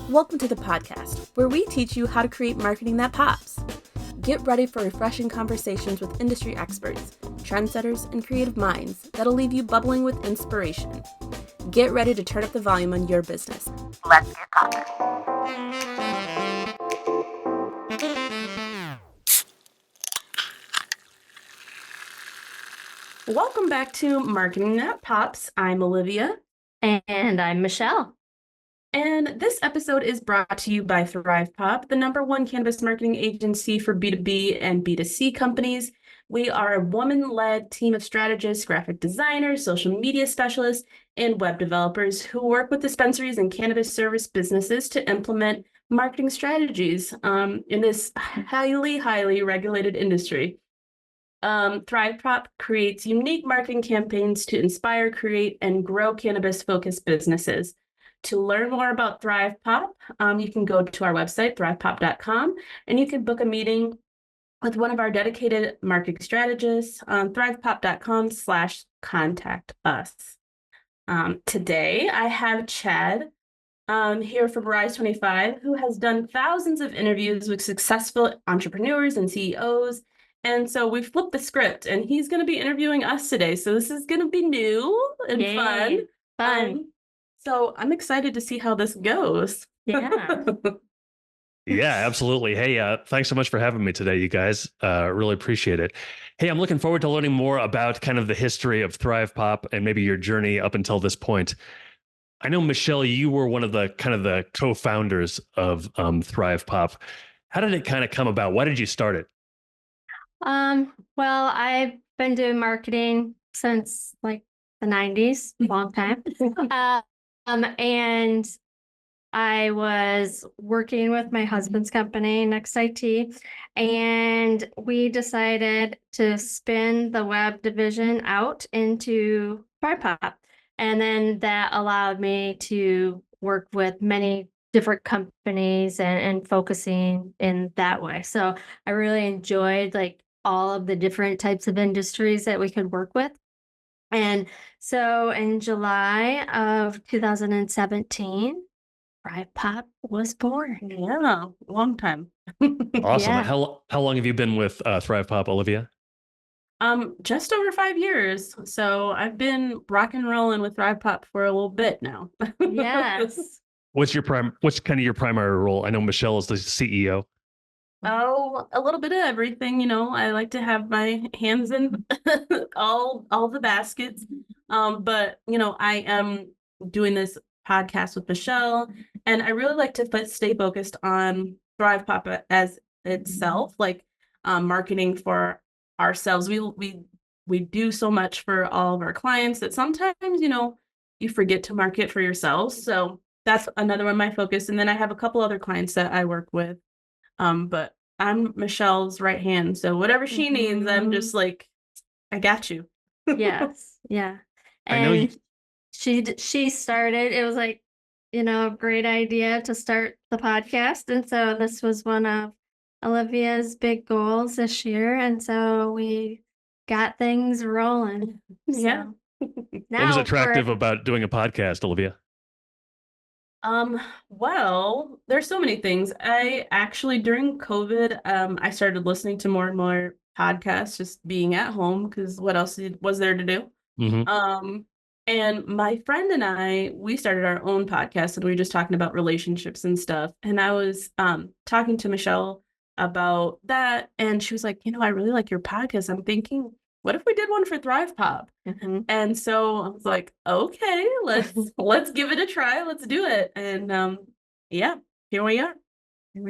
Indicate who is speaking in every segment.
Speaker 1: Welcome to the podcast, where we teach you how to create marketing that pops. Get ready for refreshing conversations with industry experts, trendsetters, and creative minds that'll leave you bubbling with inspiration. Get ready to turn up the volume on your business. Let's get popping. Welcome back to Marketing That Pops. I'm Olivia.
Speaker 2: And I'm Michelle.
Speaker 1: And this episode is brought to you by ThrivePOP, the #1 cannabis marketing agency for B2B and B2C companies. We are a woman-led team of strategists, graphic designers, social media specialists, and web developers who work with dispensaries and cannabis service businesses to implement marketing strategies in this highly regulated industry. ThrivePOP creates unique marketing campaigns to inspire, create, and grow cannabis-focused businesses. To learn more about ThrivePOP, you can go to our website, thrivepop.com, and you can book a meeting with one of our dedicated marketing strategists on thrivepop.com/contact us. Today, I have Chad here from Rise 25, who has done thousands of interviews with successful entrepreneurs and CEOs. And so we flipped the script, and he's going to be interviewing us today. So this is going to be new and fun. So I'm excited to see how this goes.
Speaker 2: Yeah.
Speaker 3: Yeah, absolutely. Hey, thanks so much for having me today, you guys. Really appreciate it. Hey, I'm looking forward to learning more about kind of the history of ThrivePOP and maybe your journey up until this point. I know, Michelle, you were one of the kind of the co-founders of ThrivePOP. How did it kind of come about? Why did you start it?
Speaker 2: Well, I've been doing marketing since like the 90s, long time. And I was working with my husband's company, NCIA, and we decided to spin the web division out into ThrivePOP. And then that allowed me to work with many different companies and focusing in that way. So I really enjoyed like all of the different types of industries that we could work with. And so in July of 2017, ThrivePOP was born.
Speaker 1: Yeah, long time.
Speaker 3: Awesome.
Speaker 2: Yeah.
Speaker 3: How long have you been with ThrivePOP, Olivia?
Speaker 1: Just over 5 years. So I've been rock and rolling with ThrivePOP for a little bit now.
Speaker 2: Yes.
Speaker 3: What's kind of your primary role? I know Michelle is the CEO.
Speaker 1: Oh, a little bit of everything, I like to have my hands in all the baskets. But I am doing this podcast with Michelle, and I really like to stay focused on ThrivePOP as itself, like marketing for ourselves. We do so much for all of our clients that sometimes, you forget to market for yourselves. So that's another one of my focus. And then I have a couple other clients that I work with. But I'm Michelle's right hand. So whatever she needs, I'm just like, I got you.
Speaker 2: Yes. Yeah.
Speaker 3: I know you.
Speaker 2: And she started, it was like, a great idea to start the podcast. And so this was one of Olivia's big goals this year. And so we got things rolling.
Speaker 1: Yeah.
Speaker 2: So
Speaker 3: What was attractive about doing a podcast, Olivia?
Speaker 1: Well, there's so many things. I actually, during COVID, I started listening to more and more podcasts, just being at home, because what else was there to do?
Speaker 3: Mm-hmm.
Speaker 1: And my friend and I, we started our own podcast, and we were just talking about relationships and stuff. And I was talking to Michelle about that, and she was like, I really like your podcast. I'm thinking, what if we did one for ThrivePOP?
Speaker 2: Mm-hmm.
Speaker 1: And so I was like, okay, let's give it a try. Let's do it. And yeah, here we are.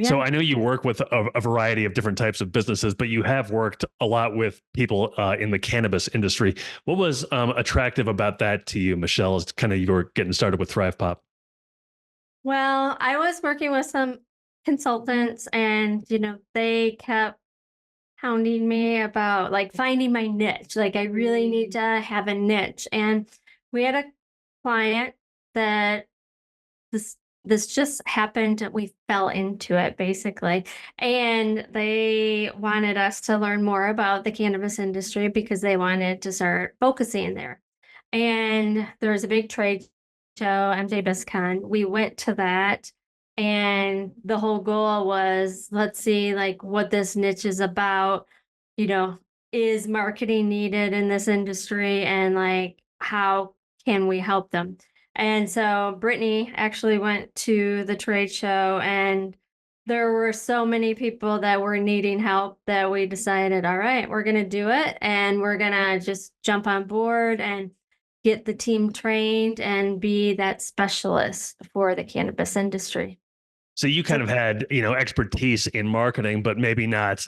Speaker 3: So I know you work with a variety of different types of businesses, but you have worked a lot with people in the cannabis industry. What was attractive about that to you, Michelle, as kind of you were getting started with ThrivePOP?
Speaker 2: Well, I was working with some consultants, and they kept hounding me about like finding my niche. Like I really need to have a niche. And we had a client that this just happened. We fell into it basically. And they wanted us to learn more about the cannabis industry because they wanted to start focusing there. And there was a big trade show, MJ BizCon. We went to that. And the whole goal was, let's see like what this niche is about, you know, is marketing needed in this industry, and like how can we help them? And so Brittany actually went to the trade show, and there were so many people that were needing help that we decided, all right, we're going to do it, and we're going to just jump on board and get the team trained and be that specialist for the cannabis industry.
Speaker 3: So you kind of had, expertise in marketing, but maybe not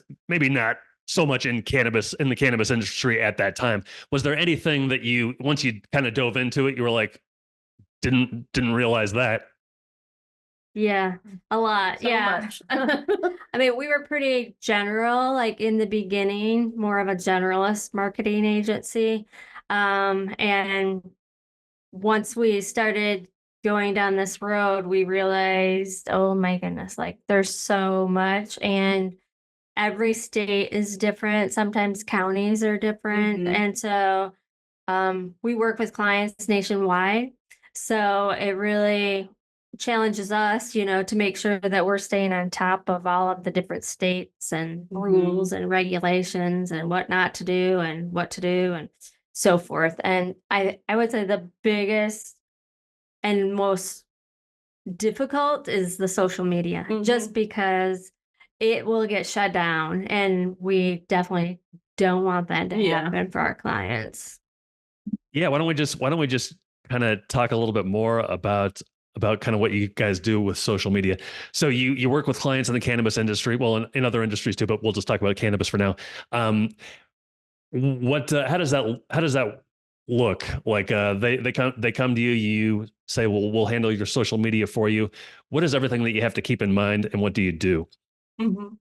Speaker 3: so much in the cannabis industry at that time. Was there anything that once you kind of dove into it, you were like, didn't realize that?
Speaker 2: Yeah, a lot.
Speaker 1: So
Speaker 2: Yeah.
Speaker 1: much.
Speaker 2: I mean, we were pretty general, like in the beginning, more of a generalist marketing agency. And once we started going down this road, we realized, oh my goodness, like there's so much, and every state is different. Sometimes counties are different.
Speaker 1: Mhm.
Speaker 2: And so we work with clients nationwide. So it really challenges us, to make sure that we're staying on top of all of the different states and rules and regulations and what not to do and what to do and so forth. And I would say the biggest and most difficult is the social media, just because it will get shut down, and we definitely don't want that to
Speaker 1: Yeah.
Speaker 2: happen for our clients.
Speaker 3: Yeah, why don't we just kind of talk a little bit more about kind of what you guys do with social media. So you work with clients in the cannabis industry, well, in other industries too, but we'll just talk about cannabis for now. How does that look like? They come to you, you say, well, we'll handle your social media for you. What is everything that you have to keep in mind, and what do you do?
Speaker 1: Mhm.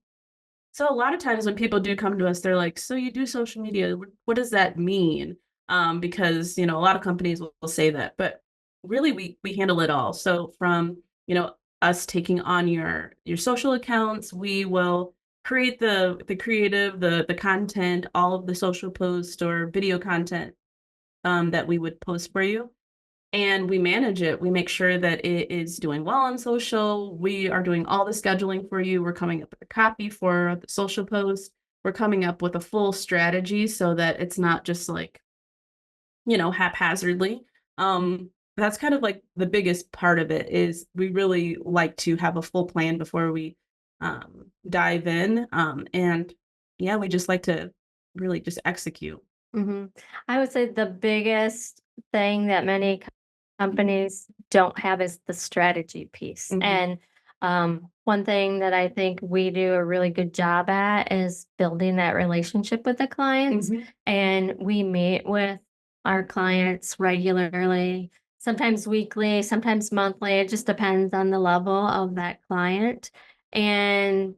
Speaker 1: So a lot of times when people do come to us, they're like, so you do social media, what does that mean? Because, a lot of companies will say that, but really we handle it all. So from, us taking on your social accounts, we will create the creative, the content, all of the social posts or video content that we would post for you. And we manage it. We make sure that it is doing well on social. We are doing all the scheduling for you. We're coming up with a copy for the social post. We're coming up with a full strategy so that it's not just like, haphazardly. That's kind of like the biggest part of it is we really like to have a full plan before we dive in. And yeah, we just like to really just execute.
Speaker 2: hmm I would say the biggest thing that many companies don't have is the strategy piece.
Speaker 1: Mhm.
Speaker 2: And one thing that I think we do a really good job at is building that relationship with the clients.
Speaker 1: Mhm.
Speaker 2: And we meet with our clients regularly, sometimes weekly, sometimes monthly. It just depends on the level of that client. And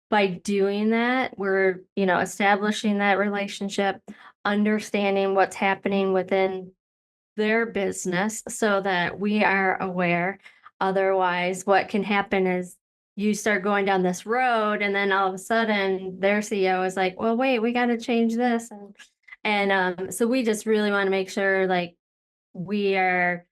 Speaker 2: by doing that, we're, establishing that relationship, understanding what's happening within their business so that we are aware. Otherwise, what can happen is you start going down this road, and then all of a sudden their CEO is like, well, wait, we got to change this. And so we just really want to make sure like we are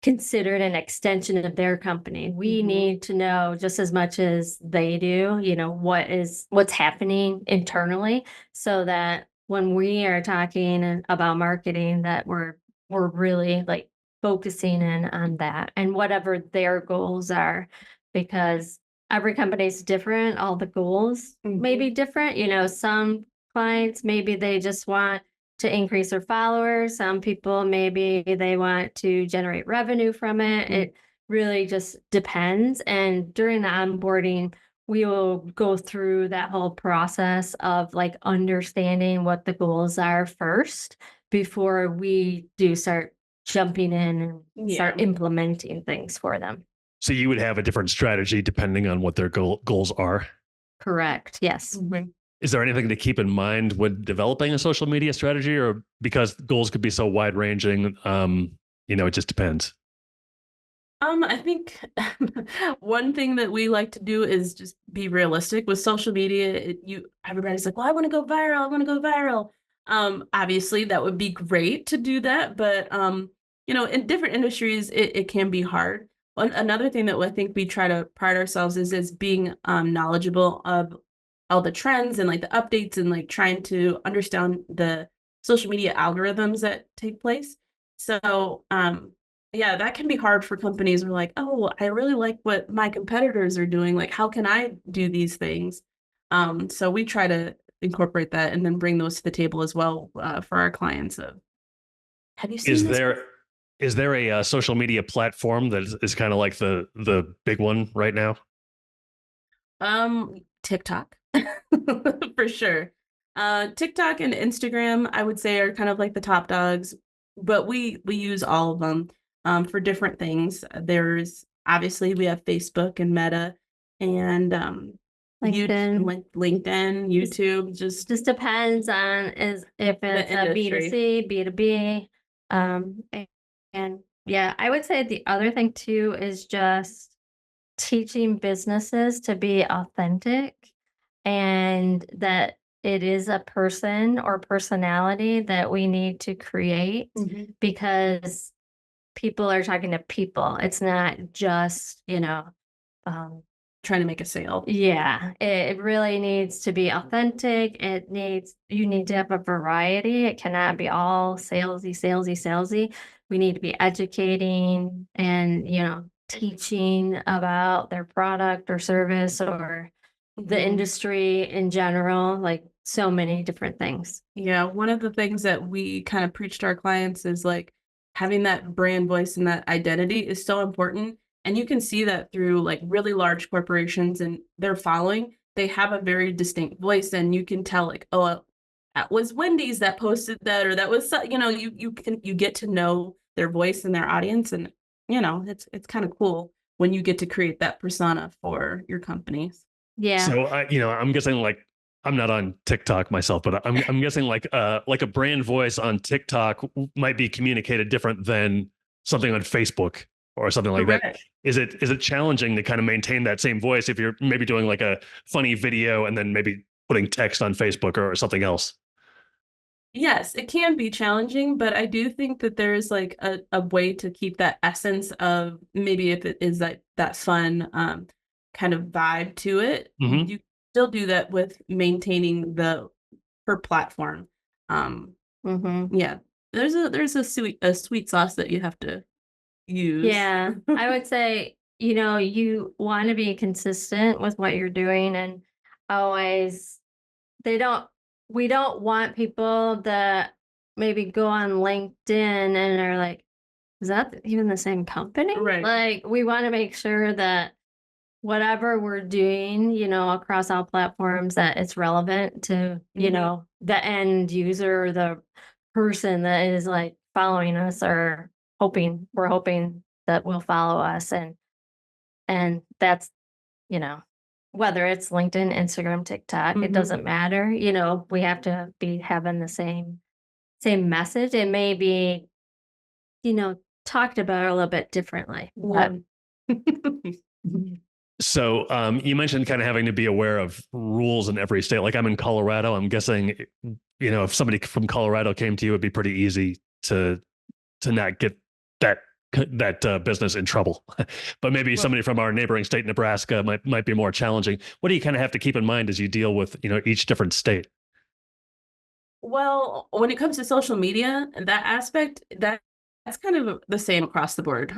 Speaker 2: considered an extension of their company. We
Speaker 1: Mhm.
Speaker 2: need to know just as much as they do, what's happening internally, so that when we are talking about marketing, that we're really like focusing in on that and whatever their goals are, because every company is different. All the goals may be different. Some clients, maybe they just want to increase their followers. Some people, maybe they want to generate revenue from it. It really just depends. And during the onboarding, we will go through that whole process of like understanding what the goals are first before we do start jumping in and start
Speaker 1: Yeah.
Speaker 2: implementing things for them.
Speaker 3: So you would have a different strategy depending on what their goals are.
Speaker 2: Correct. Yes.
Speaker 1: Mhm.
Speaker 3: Is there anything to keep in mind when developing a social media strategy, or because goals could be so wide ranging, it just depends?
Speaker 1: I think one thing that we like to do is just be realistic with social media. Everybody's like, well, I want to go viral. I want to go viral. Obviously that would be great to do that, but in different industries, it can be hard. Another thing that I think we try to pride ourselves is being knowledgeable of all the trends and like the updates and like trying to understand the social media algorithms that take place. So yeah, that can be hard for companies who are like, oh, I really like what my competitors are doing. Like, how can I do these things? So we try to incorporate that and then bring those to the table as well for our clients. Have you seen
Speaker 3: Is
Speaker 1: this?
Speaker 3: there a social media platform that is kind of like the big one right now?
Speaker 1: TikTok for sure. TikTok and Instagram, I would say, are kind of like the top dogs, but we use all of them for different things. There's obviously we have Facebook and Meta and
Speaker 2: LinkedIn.
Speaker 1: LinkedIn, YouTube,
Speaker 2: Just depends on if it's a
Speaker 1: industry.
Speaker 2: B2C, B2B. And yeah, I would say the other thing too is just teaching businesses to be authentic and that it is a person or personality that we need to create because people are talking to people. It's not just,
Speaker 1: Trying to make a sale.
Speaker 2: yeah, it really needs to be authentic. You need to have a variety. It cannot be all salesy, salesy, salesy. We need to be educating and, teaching about their product or service or the industry in general, like so many different things.
Speaker 1: Yeah, one of the things that we kind of preach to our clients is like having that brand voice and that identity is so important. And you can see that through like really large corporations and their following, they have a very distinct voice, and you can tell like, oh, that was Wendy's that posted that, or that was, you get to know their voice and their audience, and it's kind of cool when you get to create that persona for your companies.
Speaker 2: Yeah.
Speaker 3: So I'm guessing like I'm not on TikTok myself, but I'm guessing like a brand voice on TikTok might be communicated different than something on Facebook or something like that.
Speaker 1: Correct.
Speaker 3: Is it challenging to kind of maintain that same voice if you're maybe doing like a funny video and then maybe putting text on Facebook or something else?
Speaker 1: Yes, it can be challenging, but I do think that there's like a way to keep that essence of maybe if it is that fun kind of vibe to it.
Speaker 3: Mhm.
Speaker 1: You still do that with maintaining the per platform. Yeah, there's a sweet sauce that you have to use.
Speaker 2: Yeah, I would say, you want to be consistent with what you're doing and always, they don't, we don't want people that maybe go on LinkedIn and are like, is that even the same company?
Speaker 1: Right.
Speaker 2: Like, we want to make sure that whatever we're doing, across all platforms, that it's relevant to, the end user, the person that is like following us or we're hoping that will follow us. And that's, you know, whether it's LinkedIn, Instagram, TikTok, it doesn't matter. We have to be having the same message. It may be, talked about a little bit differently. But
Speaker 3: So you mentioned kind of having to be aware of rules in every state. Like I'm in Colorado. I'm guessing, if somebody from Colorado came to you, it'd be pretty easy to not get that business in trouble. But maybe somebody from our neighboring state, Nebraska, might be more challenging. What do you kind of have to keep in mind as you deal with each different state?
Speaker 1: Well, when it comes to social media, that aspect, that's kind of the same across the board.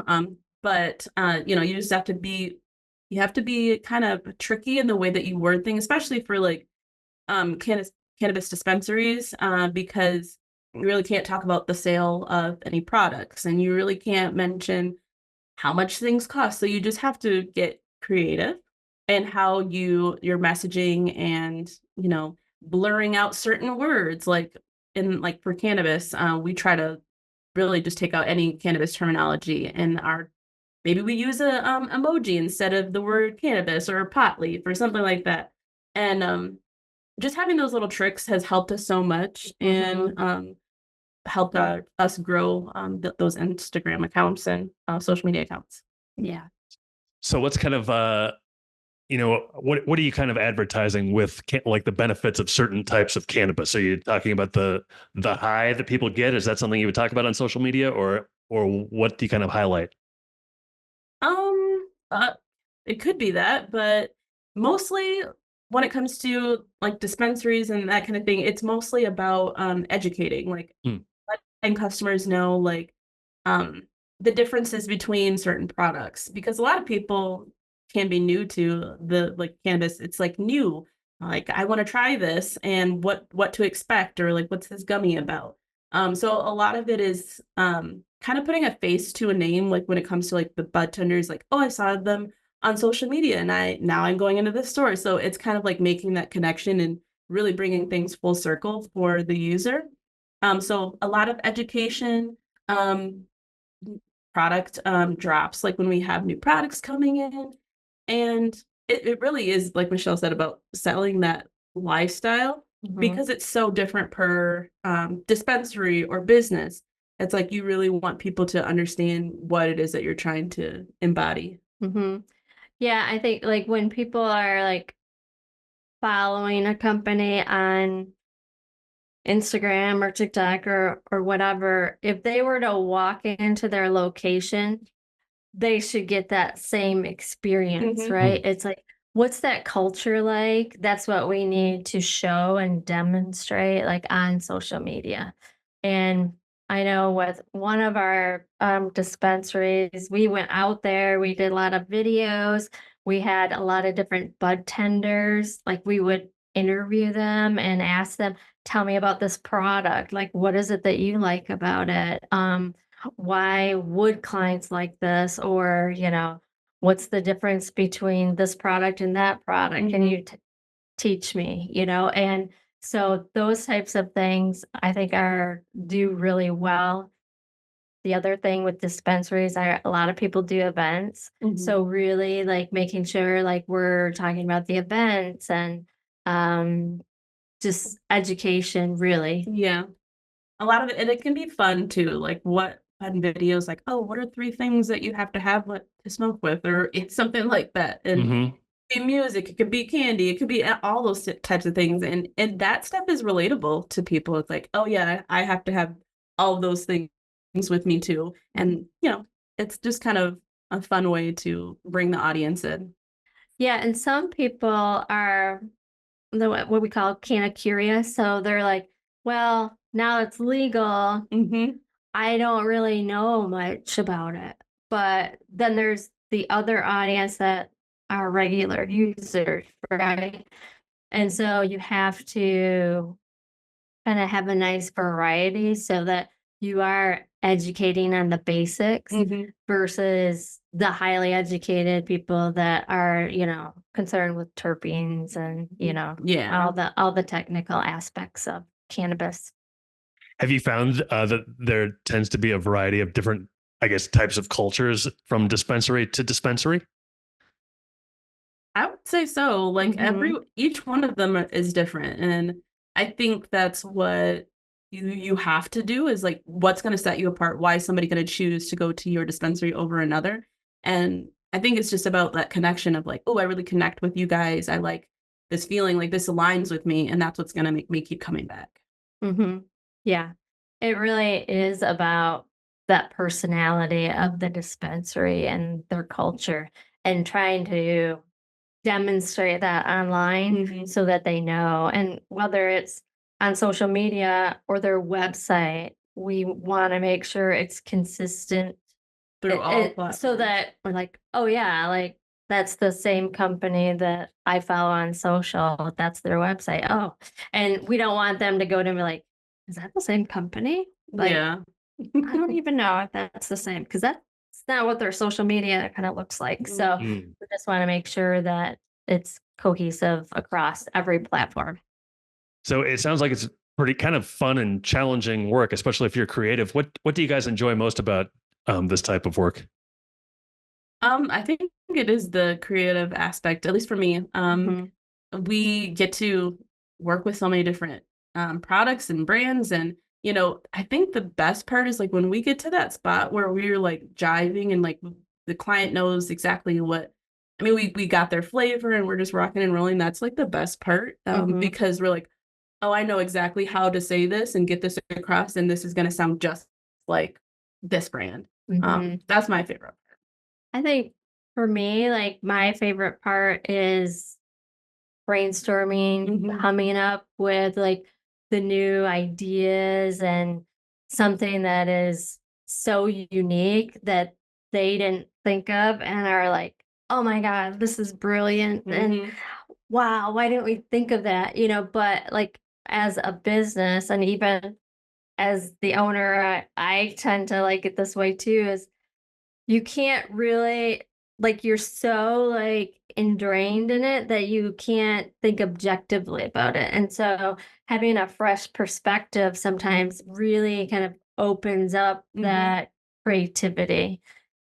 Speaker 1: But you just have to be kind of tricky in the way that you word things, especially for like cannabis dispensaries, because you really can't talk about the sale of any products, and you really can't mention how much things cost. So you just have to get creative and how your messaging and, blurring out certain words, like for cannabis, we try to really just take out any cannabis terminology, and maybe we use a emoji instead of the word cannabis or pot leaf or something like that. And just having those little tricks has helped us so much, and helped us grow those Instagram accounts and social media accounts.
Speaker 2: yeah.
Speaker 3: So what's kind of what are you kind of advertising with like the benefits of certain types of cannabis? Are you talking about the high that people get? Is that something you would talk about on social media, or what do you kind of highlight?
Speaker 1: Uh, it could be that, but mostly when it comes to like dispensaries and that kind of thing, it's mostly about educating, like
Speaker 3: Mm.
Speaker 1: letting customers know like um the differences between certain products because a lot of people can be new to the like cannabis. It's like new. Like I want to try this and what to expect or like what's this gummy about. So a lot of it is kind of putting a face to a name, like when it comes to like the bud tenders, like, oh, I saw them on social media and I'm going into this store. So it's kind of like making that connection and really bringing things full circle for the user. So a lot of education, um, product drops, like when we have new products coming in. And it really is, like Michelle said, about selling that lifestyle
Speaker 2: Mhm.
Speaker 1: because it's so different per dispensary or business. It's like you really want people to understand what it is that you're trying to embody.
Speaker 2: Mhm. Yeah, I think like when people are like following a company on Instagram or TikTok or whatever, if they were to walk into their location, they should get that same experience,
Speaker 1: Mhm.
Speaker 2: right? It's like, what's that culture like? That's what we need to show and demonstrate like on social media. And I know with one of our dispensaries, we went out there, we did a lot of videos, we had a lot of different bud tenders. Like we would interview them and ask them, tell me about this product. Like, what is it that you like about it? Why would clients like this? Or, what's the difference between this product and that product? Can you teach me, And so those types of things I think are do really well. The other thing with dispensaries are a lot of people do events.
Speaker 1: Mhm.
Speaker 2: So really like making sure like we're talking about the events and um just education really.
Speaker 1: Yeah. A lot of it, and it can be fun too. Like what fun videos, like, oh, what are three things that you have to have what to smoke with, or it's something like that. And
Speaker 3: Hmm.
Speaker 1: be music, it could be candy, it could be all those types of things, and that stuff is relatable to people. It's like, oh yeah, I have to have all of those things with me too, and it's just kind of a fun way to bring the audience in.
Speaker 2: Yeah, and some people are what we call kind of curious. So they're like, well, now it's legal.
Speaker 1: Hmm.
Speaker 2: I don't really know much about it. But then there's the other audience that are regular users, right? And so you have to kind of have a nice variety so that you are educating on the basics
Speaker 1: Hmm.
Speaker 2: versus the highly educated people that are, concerned with terpenes and,
Speaker 1: Yeah.
Speaker 2: all the technical aspects of cannabis.
Speaker 3: Have you found that there tends to be a variety of different, I guess, types of cultures from dispensary to dispensary?
Speaker 1: I would say so. Like
Speaker 2: Mhm.
Speaker 1: each one of them is different, and I think that's what you have to do is like what's going to set you apart. Why is somebody going to choose to go to your dispensary over another? And I think it's just about that connection of like, oh, I really connect with you guys. I like this feeling, like this aligns with me, and that's what's going to make me keep coming back.
Speaker 2: Mhm. Yeah. It really is about that personality of the dispensary and their culture and trying to demonstrate that online
Speaker 1: Mhm.
Speaker 2: so that they know. And whether it's on social media or their website, we want to make sure it's consistent
Speaker 1: Through all
Speaker 2: so
Speaker 1: platforms.
Speaker 2: that we're like, oh yeah, like that's the same company that I follow on social. That's their website. Oh, and we don't want them to go to me like, is that the same company? Like,
Speaker 1: Yeah.
Speaker 2: I don't even know if that's the same because that's not what their social media kind of looks like. So
Speaker 1: Mhm.
Speaker 3: Mm.
Speaker 2: we just want to make sure that it's cohesive across every platform.
Speaker 3: So it sounds like it's pretty kind of fun and challenging work, especially if you're creative. What do you guys enjoy most about this type of work?
Speaker 1: I think it is the creative aspect, at least for me.
Speaker 2: Hmm.
Speaker 1: We get to work with so many different products and brands. And, I think the best part is like when we get to that spot where we're like jiving and like the client knows exactly what, I mean, we got their flavor and we're just rocking and rolling. That's like the best part
Speaker 2: Hmm.
Speaker 1: because we're like, oh, I know exactly how to say this and get this across. And this is going to sound just like this brand.
Speaker 2: Hmm.
Speaker 1: That's my favorite.
Speaker 2: I think for me, like my favorite part is brainstorming,
Speaker 1: Mhm.
Speaker 2: coming up with like the new ideas and something that is so unique that they didn't think of and are like, oh my God, this is brilliant. And
Speaker 1: Mhm.
Speaker 2: wow, why didn't we think of that? But like as a business and even as the owner, I tend to like it this way too, is you can't really like, you're so, like, ingrained in it that you can't think objectively about it, and so having a fresh perspective sometimes really kind of opens up
Speaker 1: Mhm.
Speaker 2: that creativity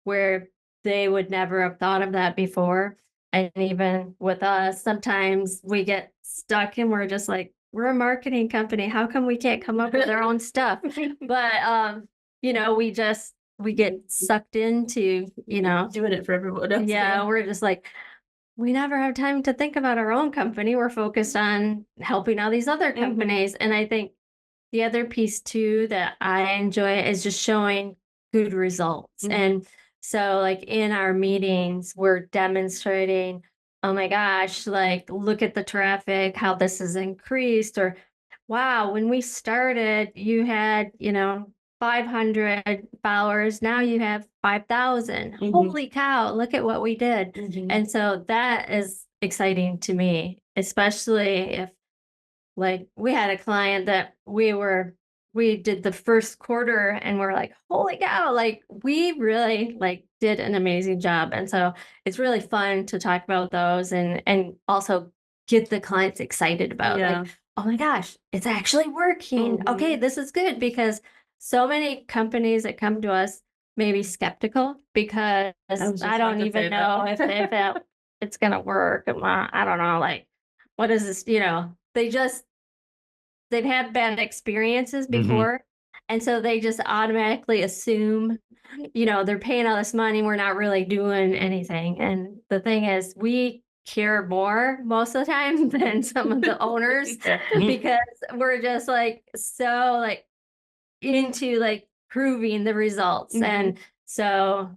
Speaker 2: where they would never have thought of that before, and even with us, sometimes we get stuck and we're just like, "We're a marketing company, how come we can't come up with our own stuff?" But, we get sucked into,
Speaker 1: Doing it for everyone else.
Speaker 2: yeah, we're just like, we never have time to think about our own company. We're focused on helping all these other
Speaker 1: Mhm.
Speaker 2: companies. And I think the other piece too that I enjoy is just showing good results.
Speaker 1: Mhm.
Speaker 2: And so, like in our meetings, we're demonstrating, oh my gosh, like look at the traffic, how this has increased, or wow, when we started, you had, 500 followers. Now you have 5,000.
Speaker 1: Mhm.
Speaker 2: Holy cow, look at what we did.
Speaker 1: Mhm.
Speaker 2: And so that is exciting to me, especially if like we had a client that we did the first quarter and we're like, holy cow, like we really like did an amazing job. And so it's really fun to talk about those and also get the clients excited about like,
Speaker 1: Yeah.
Speaker 2: oh my gosh, it's actually working. Okay,
Speaker 1: Mhm.
Speaker 2: this is good because so many companies that come to us may be skeptical because
Speaker 1: I was
Speaker 2: I
Speaker 1: just about
Speaker 2: don't
Speaker 1: to
Speaker 2: even
Speaker 1: say
Speaker 2: know if
Speaker 1: that.
Speaker 2: it's gonna work. And I don't know, like what is this? They've had bad experiences
Speaker 3: Hmm.
Speaker 2: before, and so they just automatically assume, they're paying all this money, we're not really doing anything, and the thing is, we care more most of the time than some of the owners
Speaker 1: Yeah.
Speaker 2: because we're just, like, so, like, into, like, proving the results,
Speaker 1: Mhm.
Speaker 2: and so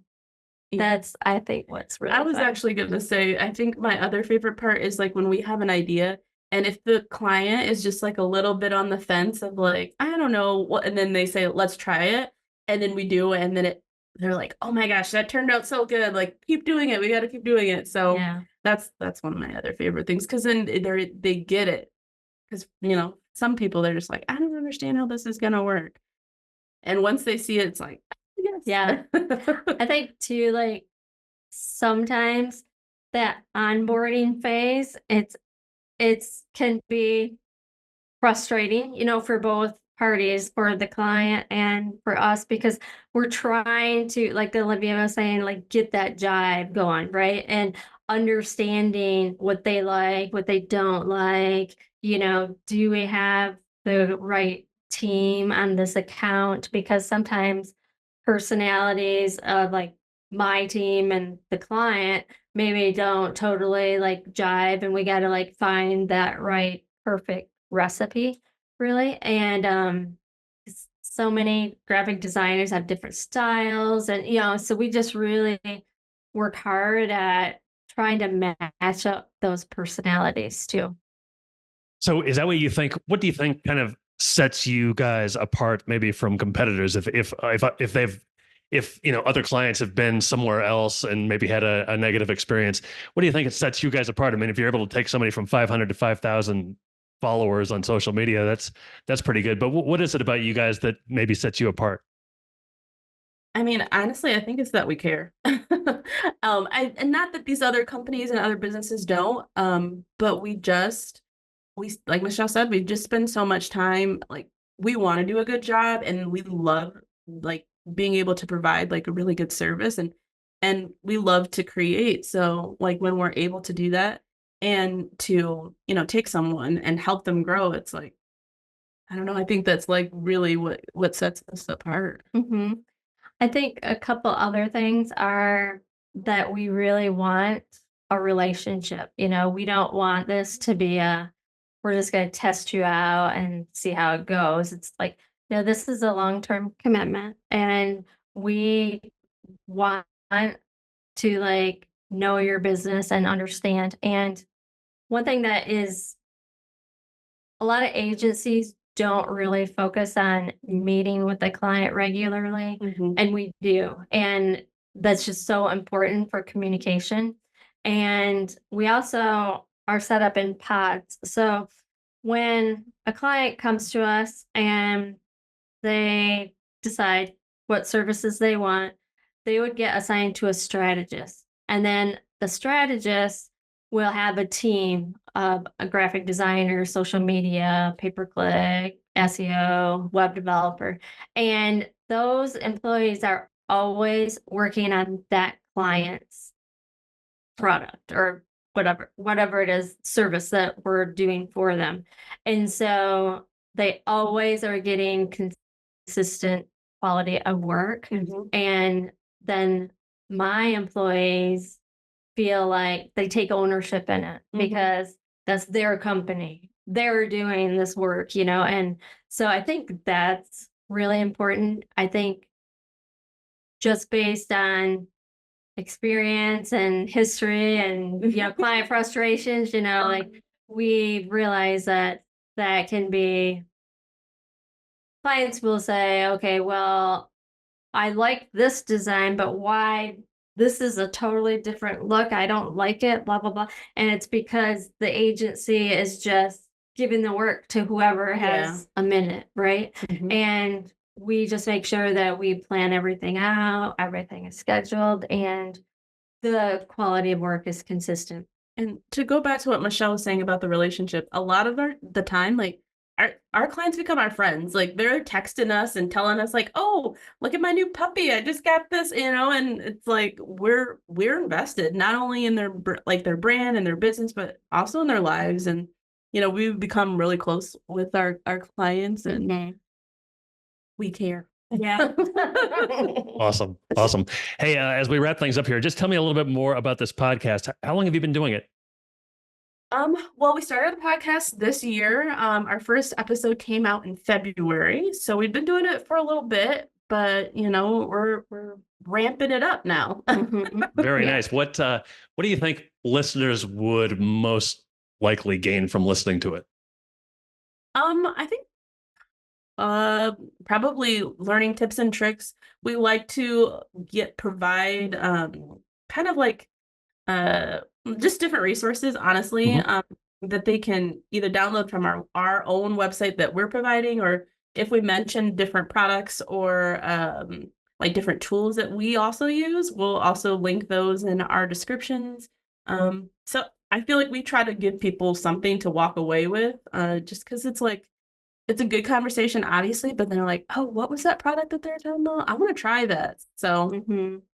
Speaker 1: Yeah.
Speaker 2: that's, I think, what's
Speaker 1: I
Speaker 2: really
Speaker 1: was
Speaker 2: fun.
Speaker 1: actually gonna say, I think my other favorite part is like when we have an idea and if the client is just like a little bit on the fence of like, I don't know what, and then they say, let's try it. And then we do, and then they're like, oh my gosh, that turned out so good. Like, keep doing it. We got to keep doing it. So
Speaker 2: Yeah.
Speaker 1: that's one of my other favorite things because then they get it. Because, some people they're just like, I don't understand how this is gonna work. And once they see it, it's like,
Speaker 2: Yeah.
Speaker 1: yes.
Speaker 2: I think too, like, sometimes that onboarding phase, it's can be frustrating, for both parties, for the client and for us, because we're trying to, like Olivia was saying, like get that jive going, right? And understanding what they like, what they don't like, do we have the right team on this account? Because sometimes personalities of like my team and the client maybe don't totally like jive and we got to like find that right perfect recipe really and so many graphic designers have different styles and so we just really work hard at trying to match up those personalities too.
Speaker 3: So is that what you think? What do you think kind of sets you guys apart, maybe from competitors? If they've other clients have been somewhere else and maybe had a negative experience, what do you think it sets you guys apart? I mean, if you're able to take somebody from 500 to 5,000 followers on social media, that's pretty good. But what is it about you guys that maybe sets you apart?
Speaker 1: I mean, honestly, I think it's that we care. And not that these other companies and other businesses don't, but like Michelle said, we just spend so much time, like we want to do a good job and we love like being able to provide like a really good service and we love to create. So like when we're able to do that and to, take someone and help them grow, it's like, I don't know, I think that's like really what sets us apart.
Speaker 2: Hmm. I think a couple other things are that we really want a relationship. We don't want this to be we're just going to test you out and see how it goes. It's like, no, this is a long term commitment. And we want to like know your business and understand. And one thing that is a lot of agencies don't really focus on meeting with the client regularly, and we do. And that's just so important for communication. And we also are set up in pods. So when a client comes to us and they decide what services they want, they would get assigned to a strategist. And then the strategist will have a team of a graphic designer, social media, pay-per-click, SEO, web developer. And those employees are always working on that client's product or whatever it is, service that we're doing for them. And so they always are getting consistent quality of work. And then my employees feel like they take ownership in it because that's their company. They're doing this work, and so I think that's really important. I think just based on experience and history and client frustrations, like we realize that can be, clients will say, okay, well, I like this design, but why this is a totally different look? I don't like it, blah, blah, blah. And it's because the agency is just giving the work to whoever has a minute, right? And we just make sure that we plan everything out, everything is scheduled, and the quality of work is consistent.
Speaker 1: And to go back to what Michelle was saying about the relationship, a lot of the time, like our clients become our friends. Like they're texting us and telling us like, oh, look at my new puppy. I just got this, and it's like, we're invested not only in their brand and their business, but also in their lives. And, we've become really close with our clients and we care.
Speaker 2: Yeah.
Speaker 3: Awesome. Hey, as we wrap things up here, just tell me a little bit more about this podcast. How long have you been doing it?
Speaker 1: Well, we started the podcast this year. Our first episode came out in February, so we've been doing it for a little bit, but we're ramping it up now.
Speaker 3: Very nice. What do you think listeners would most likely gain from listening to it?
Speaker 1: I think probably learning tips and tricks. We like to provide kind of like just different resources, honestly, that they can either download from our own website that we're providing, or if we mention different products or like different tools that we also use, we'll also link those in our descriptions. So I feel like we try to give people something to walk away with, just because it's like, it's a good conversation, obviously, but they're like, oh, what was that product that they're talking about? I want to try that. So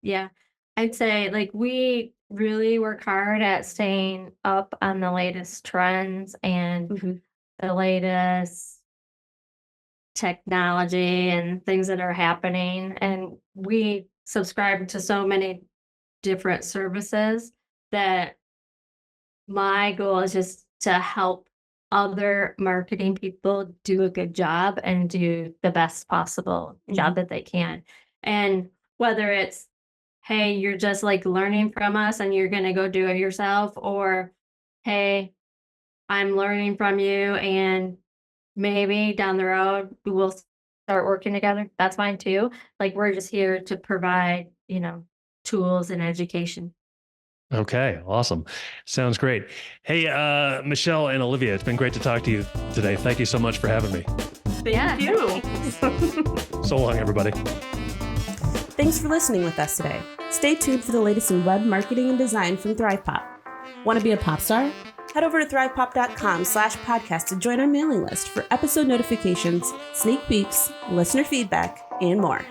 Speaker 2: yeah, I'd say like we really work hard at staying up on the latest trends and the latest technology and things that are happening. And we subscribe to so many different services that my goal is just to help other marketing people do a good job and do the best possible job that they can. And whether it's, hey, you're just like learning from us and you're going to go do it yourself, or, hey, I'm learning from you and maybe down the road we will start working together. That's fine too. Like we're just here to provide, tools and education.
Speaker 3: Okay, awesome. Sounds great. Hey, Michelle and Olivia, it's been great to talk to you today. Thank you so much for having me.
Speaker 1: Thank you.
Speaker 3: So long, everybody.
Speaker 1: Thanks for listening with us today. Stay tuned for the latest in web marketing and design from ThrivePOP. Want to be a pop star? Head over to thrivepop.com/podcast to join our mailing list for episode notifications, sneak peeks, listener feedback, and more.